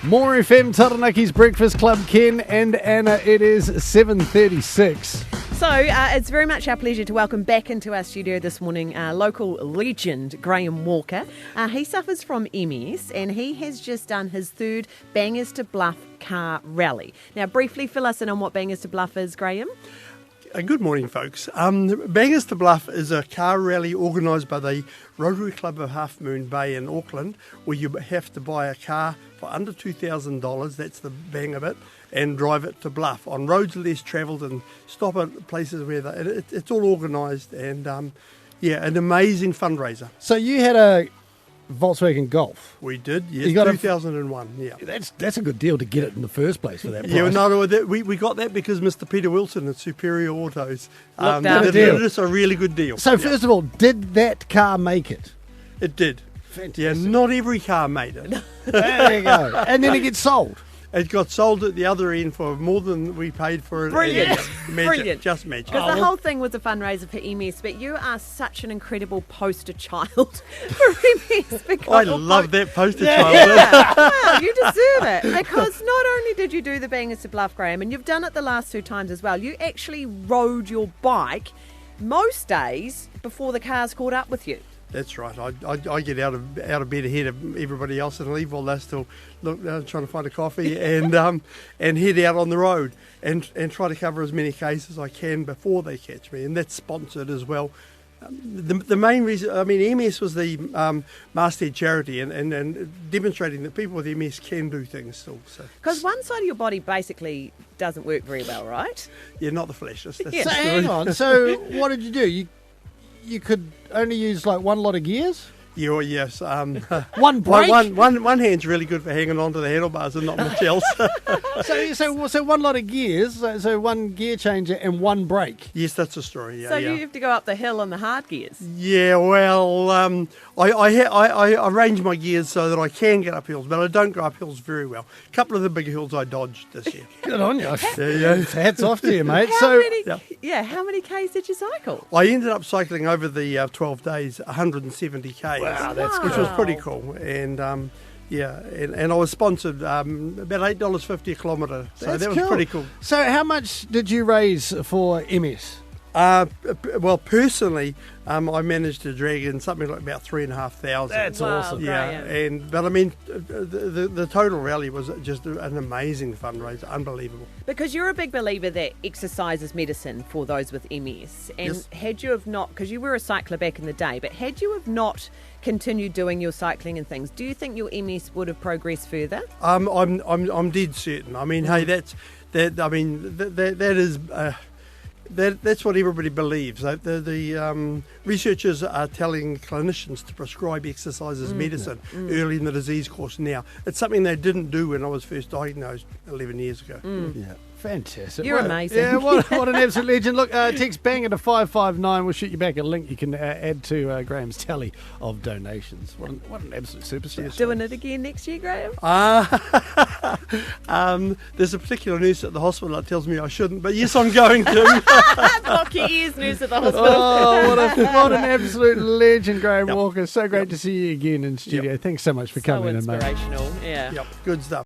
More FM Taranaki's Breakfast Club, Ken and Anna. It is 7:36. So it's very much our pleasure to welcome back into our studio this morning local legend Graham Walker. He suffers from MS and he has just done his third Bangers to Bluff car rally. Now briefly fill us in on what Bangers to Bluff is, Graham. Good morning, folks. Bangers to Bluff is a car rally organised by the Rotary Club of Half Moon Bay in Auckland, where you have to buy a car for under $2,000, that's the bang of it, and drive it to Bluff on roads less travelled and stop at places where it's all organised and, an amazing fundraiser. So you had a Volkswagen Golf. We did, yes, You got 2001, yeah. That's a good deal to get it in the first place for that price. Yeah, no, we got that because Mr. Peter Wilson at Superior Autos did us a really good deal. So first of all, did that car make it? It did. Fantastic. Yeah, not every car made it. There you go. And then it gets sold. It got sold at the other end for more than we paid for it. Brilliant. Magic, Brilliant. Just magic. Because the whole thing was a fundraiser for MS, but you are such an incredible poster child for MS. I love that poster child. Yeah, well, you deserve it. Because not only did you do the Bangers to Bluff, Graham, and you've done it the last 2 times as well, you actually rode your bike most days before the cars caught up with you. That's right. I get out of bed ahead of everybody else and leave while they're still trying to find a coffee and head out on the road and try to cover as many cases as I can before they catch me. And that's sponsored as well. The main reason, MS was the masthead charity and demonstrating that people with MS can do things still. Because one side of your body basically doesn't work very well, right? Yeah, not the flesh. That's So hang on. So what did you do? You could only use like one lot of gears? Yeah, yes. One brake? One hand's really good for hanging on to the handlebars and not much else. So one lot of gears, so one gear changer and one brake. Yes, that's the story. Yeah, So yeah. you have to go up the hill on the hard gears. Yeah, well, I arrange my gears so that I can get up hills, but I don't go up hills very well. A couple of the big hills I dodged this year. Good on you. Yeah. Hats off to you, mate. How many Ks did you cycle? I ended up cycling over the 12 days, 170 Ks. Wow, that's which was pretty cool. And and I was sponsored about $8.50 a kilometre, so that was pretty cool. So how much did you raise for MS? Well, personally, I managed to drag in something like about 3,500. That's Wow, awesome. Yeah, brilliant. but the total rally was just an amazing fundraiser, unbelievable. Because you're a big believer that exercise is medicine for those with MS. And Yes. had you have not, because you were a cycler back in the day, but had you have not continued doing your cycling and things, do you think your MS would have progressed further? I'm dead certain. I mean, hey, that is. That's what everybody believes. The researchers are telling clinicians to prescribe exercise as medicine early in the disease course now. It's something they didn't do when I was first diagnosed 11 years ago. Yeah, fantastic. You're amazing. Yeah, what an absolute legend. Look, text BANGER to 559. We'll shoot you back a link you can add to Graham's tally of donations. What an absolute superstar. Doing it again next year, Graham? There's a particular nurse at the hospital that tells me I shouldn't, but yes, I'm going to. Block your ears, nurse at the hospital. Oh, what an absolute legend, Graham Yep. Walker. So great to see you again in studio. Yep. Thanks so much for So coming in, mate. inspirational, yeah. Yep, good stuff.